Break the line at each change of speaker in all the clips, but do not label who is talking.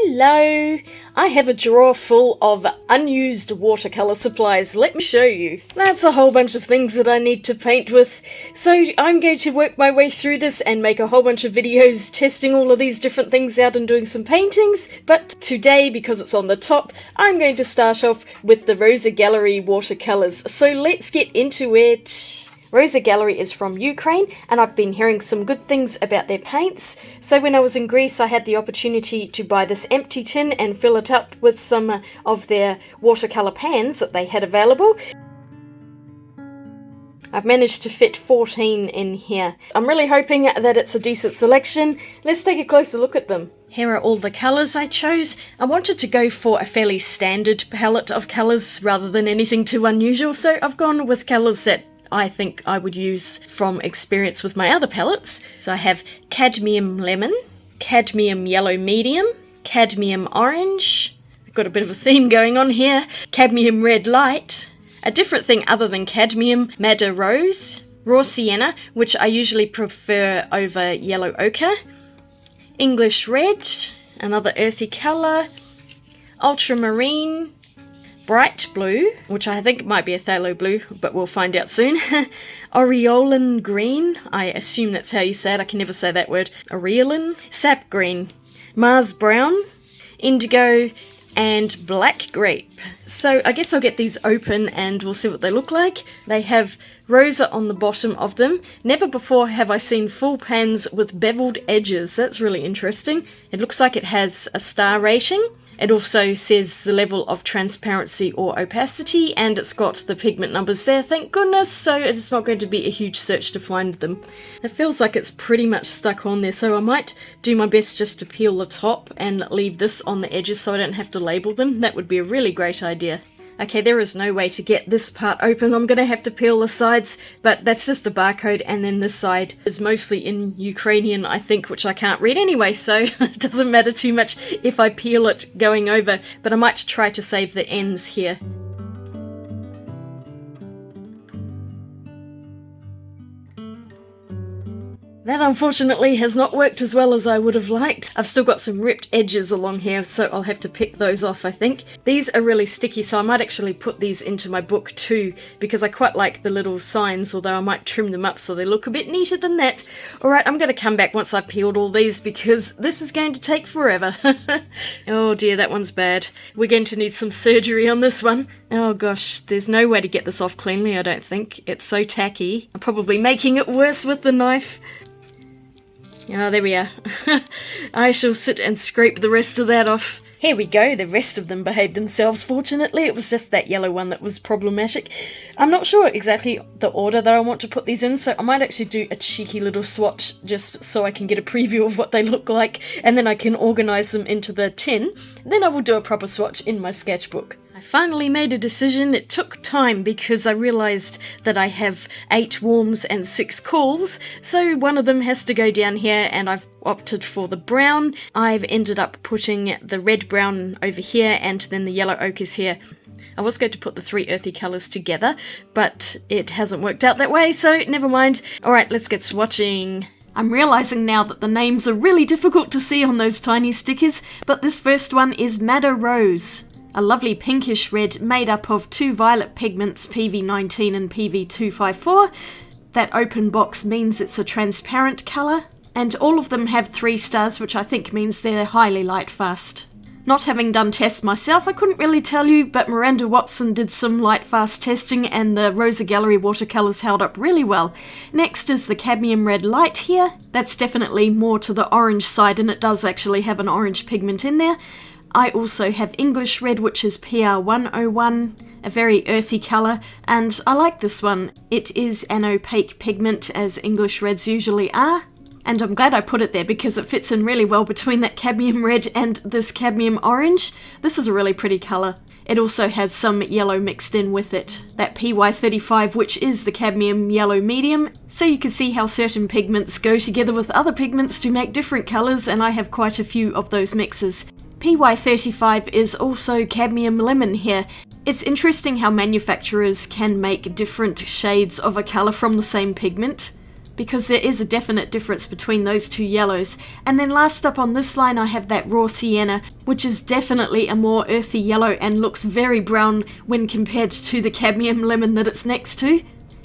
Hello! I have a drawer full of unused watercolour supplies. Let me show you. That's a whole bunch of things that I need to paint with. So I'm going to work my way through this and make a whole bunch of videos testing all of these different things out and doing some paintings. But today, because it's on the top, I'm going to start off with the Rosa Gallery watercolours. So let's get into it. Rosa Gallery is from Ukraine, and I've been hearing some good things about their paints. So when I was in Greece, I had the opportunity to buy this empty tin and fill it up with some of their watercolour pans that they had available. I've managed to fit 14 in here. I'm really hoping that it's a decent selection. Let's take a closer look at them. Here are all the colours I chose. I wanted to go for a fairly standard palette of colours rather than anything too unusual, so I've gone with colours that I think I would use from experience with my other palettes. So I have cadmium lemon, cadmium yellow medium, cadmium orange, I've got a bit of a theme going on here, cadmium red light, a different thing other than cadmium, madder rose, raw sienna, which I usually prefer over yellow ochre, English red, another earthy colour, ultramarine, bright blue, which I think might be a phthalo blue, but we'll find out soon. Aureolin green, I assume that's how you say it, I can never say that word. Aureolin, sap green, Mars brown, indigo, and black grape. So I guess I'll get these open and we'll see what they look like. They have Rosa on the bottom of them. Never before have I seen full pans with beveled edges. That's really interesting. It looks like it has a star rating. It also says the level of transparency or opacity, and it's got the pigment numbers there, thank goodness, so it's not going to be a huge search to find them. It feels like it's pretty much stuck on there, so I might do my best just to peel the top and leave this on the edges so I don't have to label them. That would be a really great idea. Okay, there is no way to get this part open. I'm going to have to peel the sides, but that's just a barcode, and then this side is mostly in Ukrainian, I think, which I can't read anyway, so it doesn't matter too much if I peel it going over, but I might try to save the ends here. That unfortunately has not worked as well as I would have liked. I've still got some ripped edges along here, so I'll have to pick those off, I think. These are really sticky, so I might actually put these into my book too, because I quite like the little signs, although I might trim them up so they look a bit neater than that. Alright, I'm going to come back once I've peeled all these, because this is going to take forever. Oh dear, that one's bad. We're going to need some surgery on this one. Oh gosh, there's no way to get this off cleanly, I don't think. It's so tacky. I'm probably making it worse with the knife. Oh, there we are. I shall sit and scrape the rest of that off. Here we go, the rest of them behaved themselves. Fortunately, it was just that yellow one that was problematic. I'm not sure exactly the order that I want to put these in, so I might actually do a cheeky little swatch just so I can get a preview of what they look like, and then I can organise them into the tin. Then I will do a proper swatch in my sketchbook. I finally made a decision. It took time because I realised that I have 8 warms and 6 cools, so one of them has to go down here, and I've opted for the brown. I've ended up putting the red brown over here, and then the yellow ochre is here. I was going to put the 3 earthy colours together, but it hasn't worked out that way, so never mind. Alright, let's get swatching. I'm realising now that the names are really difficult to see on those tiny stickers, but this first one is Madder Rose. A lovely pinkish red made up of 2 violet pigments, PV19 and PV254. That open box means it's a transparent colour, and all of them have 3 stars, which I think means they're highly light fast. Not having done tests myself, I couldn't really tell you, but Miranda Watson did some light fast testing and the Rosa Gallery watercolours held up really well. Next is the cadmium red light here. That's definitely more to the orange side, and it does actually have an orange pigment in there. I also have English red, which is PR101, a very earthy colour, and I like this one. It is an opaque pigment, as English reds usually are, and I'm glad I put it there because it fits in really well between that cadmium red and this cadmium orange. This is a really pretty colour. It also has some yellow mixed in with it, that PY35, which is the cadmium yellow medium, so you can see how certain pigments go together with other pigments to make different colours, and I have quite a few of those mixes. PY35 is also cadmium lemon here. It's interesting how manufacturers can make different shades of a colour from the same pigment. because there is a definite difference between those two yellows. And then last up on this line I have that raw sienna, which is definitely a more earthy yellow and looks very brown when compared to the cadmium lemon that it's next to.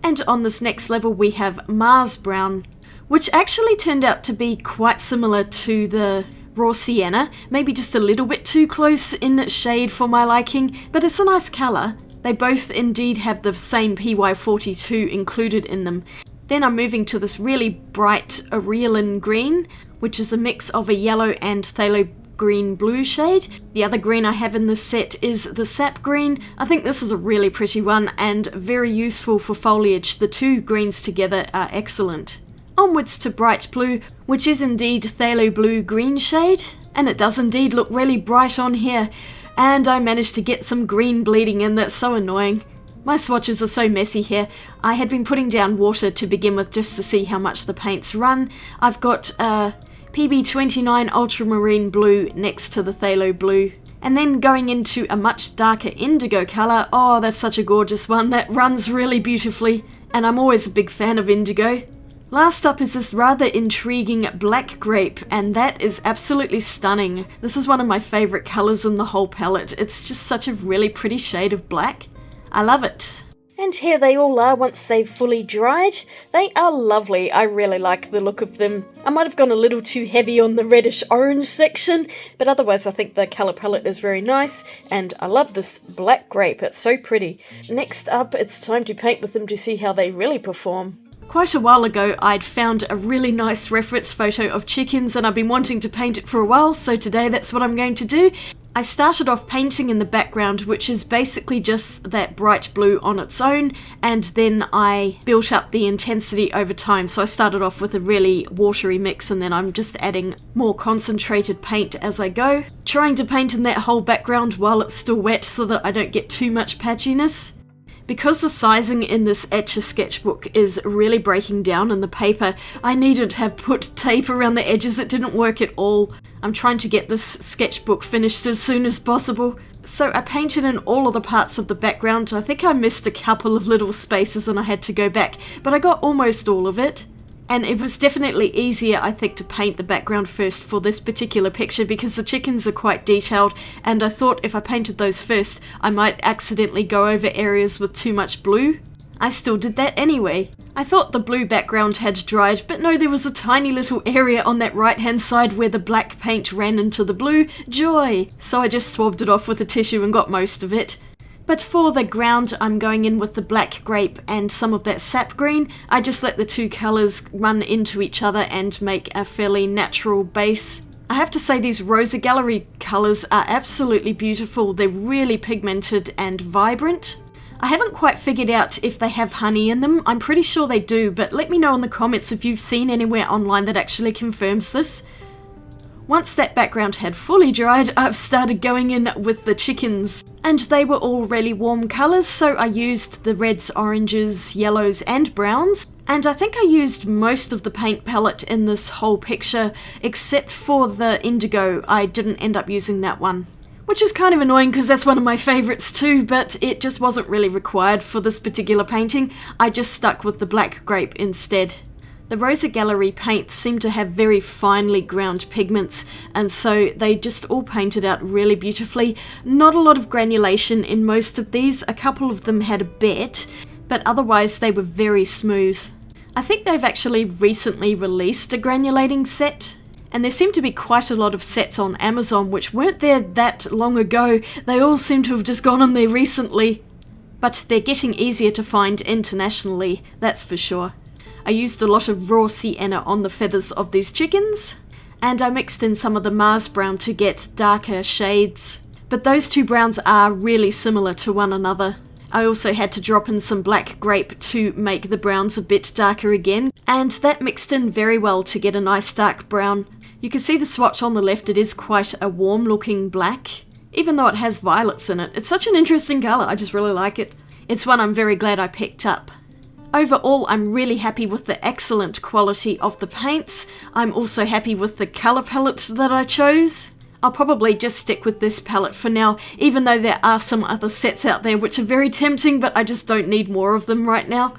And on this next level we have Mars brown, which actually turned out to be quite similar to the raw sienna, maybe just a little bit too close in shade for my liking, but it's a nice colour. They both indeed have the same PY42 included in them. Then I'm moving to this really bright Aureolin green, which is a mix of a yellow and phthalo green blue shade. The other green I have in this set is the sap green. I think this is a really pretty one and very useful for foliage. The two greens together are excellent. Onwards to bright blue, which is indeed phthalo blue green shade, and it does indeed look really bright on here. And I managed to get some green bleeding in, that's so annoying. My swatches are so messy here. I had been putting down water to begin with just to see how much the paints run. I've got PB29 Ultramarine Blue next to the Phthalo Blue. And then going into a much darker indigo colour. Oh, that's such a gorgeous one. That runs really beautifully. And I'm always a big fan of indigo. Last up is this rather intriguing black grape, and that is absolutely stunning. This is one of my favourite colours in the whole palette. It's just such a really pretty shade of black. I love it. And here they all are once they've fully dried. They are lovely. I really like the look of them. I might have gone a little too heavy on the reddish orange section, but otherwise I think the colour palette is very nice, and I love this black grape. It's so pretty. Next up, it's time to paint with them to see how they really perform. Quite a while ago, I'd found a really nice reference photo of chickens and I've been wanting to paint it for a while, so today that's what I'm going to do. I started off painting in the background, which is basically just that bright blue on its own, and then I built up the intensity over time. So I started off with a really watery mix and then I'm just adding more concentrated paint as I go, trying to paint in that whole background while it's still wet so that I don't get too much patchiness. Because the sizing in this Etcher sketchbook is really breaking down in the paper, I needed to have put tape around the edges. It didn't work at all. I'm trying to get this sketchbook finished as soon as possible. So I painted in all of the parts of the background. I think I missed a couple of little spaces and I had to go back, but I got almost all of it. And it was definitely easier, I think, to paint the background first for this particular picture because the chickens are quite detailed, and I thought if I painted those first, I might accidentally go over areas with too much blue. I still did that anyway. I thought the blue background had dried, but no, there was a tiny little area on that right-hand side where the black paint ran into the blue. Joy! So I just swabbed it off with a tissue and got most of it. But for the ground, I'm going in with the black grape and some of that sap green. I just let the two colours run into each other and make a fairly natural base. I have to say these Rosa Gallery colours are absolutely beautiful. They're really pigmented and vibrant. I haven't quite figured out if they have honey in them. I'm pretty sure they do, but let me know in the comments if you've seen anywhere online that actually confirms this. Once that background had fully dried, I've started going in with the chickens. And they were all really warm colours, so I used the reds, oranges, yellows and browns. And I think I used most of the paint palette in this whole picture, except for the indigo. I didn't end up using that one. Which is kind of annoying because that's one of my favourites too, but it just wasn't really required for this particular painting. I just stuck with the black grape instead. The Rosa Gallery paints seem to have very finely ground pigments, and so they just all painted out really beautifully. Not a lot of granulation in most of these. A couple of them had a bit, but otherwise they were very smooth. I think they've actually recently released a granulating set, and there seem to be quite a lot of sets on Amazon which weren't there that long ago. They all seem to have just gone on there recently, but they're getting easier to find internationally, that's for sure. I used a lot of raw sienna on the feathers of these chickens, and I mixed in some of the Mars brown to get darker shades. But those two browns are really similar to one another. I also had to drop in some black grape to make the browns a bit darker again, and that mixed in very well to get a nice dark brown. You can see the swatch on the left, it is quite a warm looking black, even though it has violets in it. It's such an interesting colour, I just really like it. It's one I'm very glad I picked up. Overall, I'm really happy with the excellent quality of the paints. I'm also happy with the colour palette that I chose. I'll probably just stick with this palette for now, even though there are some other sets out there which are very tempting, but I just don't need more of them right now.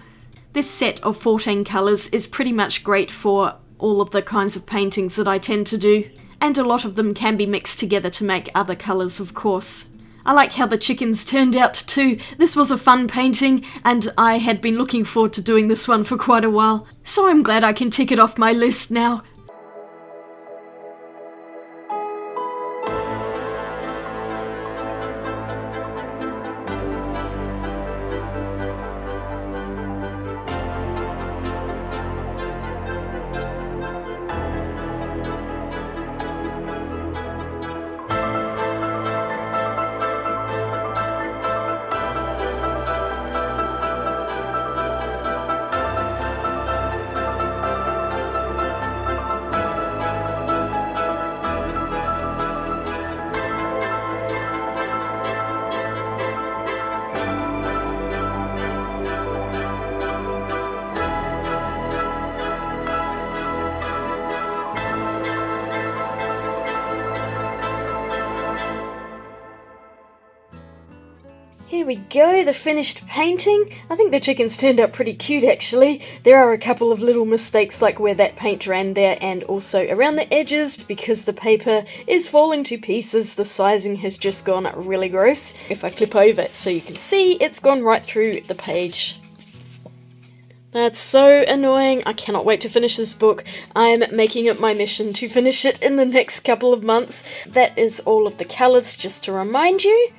This set of 14 colours is pretty much great for all of the kinds of paintings that I tend to do, and a lot of them can be mixed together to make other colours, of course. I like how the chickens turned out too. This was a fun painting, and I had been looking forward to doing this one for quite a while, so I'm glad I can tick it off my list now. Here we go, the finished painting. I think the chickens turned out pretty cute actually. There are a couple of little mistakes like where that paint ran there and also around the edges because the paper is falling to pieces. The sizing has just gone really gross. If I flip over it so you can see, it's gone right through the page. That's so annoying. I cannot wait to finish this book. I'm making it my mission to finish it in the next couple of months. That is all of the colours, just to remind you.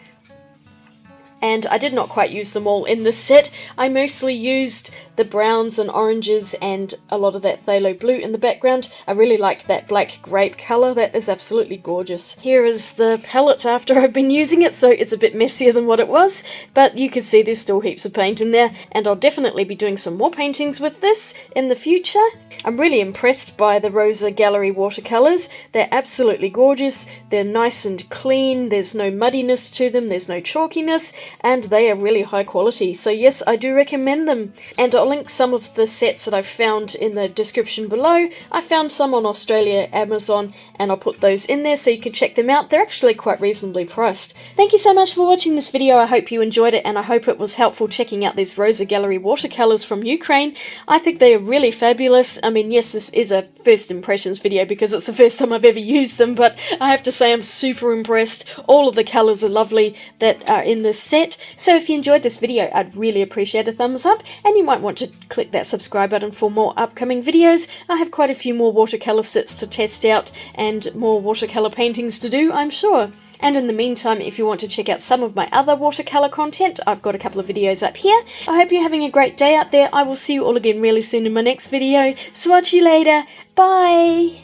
And I did not quite use them all in this set. I mostly used the browns and oranges and a lot of that phthalo blue in the background. I really like that black grape colour. That is absolutely gorgeous. Here is the palette after I've been using it, so it's a bit messier than what it was, but you can see there's still heaps of paint in there, and I'll definitely be doing some more paintings with this in the future. I'm really impressed by the Rosa Gallery watercolours. They're absolutely gorgeous. They're nice and clean. There's no muddiness to them. There's no chalkiness. And they are really high quality, so yes, I do recommend them. And I'll link some of the sets that I've found in the description below. I found some on Australia, Amazon, and I'll put those in there so you can check them out. They're actually quite reasonably priced. Thank you so much for watching this video. I hope you enjoyed it, and I hope it was helpful checking out these Rosa Gallery watercolors from Ukraine. I think they are really fabulous. I mean, yes, this is a first impressions video because it's the first time I've ever used them, but I have to say I'm super impressed. All of the colors are lovely that are in this set. So if you enjoyed this video, I'd really appreciate a thumbs up, and you might want to click that subscribe button for more upcoming videos. I have quite a few more watercolor sets to test out and more watercolor paintings to do, I'm sure. And in the meantime, if you want to check out some of my other watercolor content, I've got a couple of videos up here. I hope you're having a great day out there. I will see you all again really soon in my next video. Swatch you later. Bye!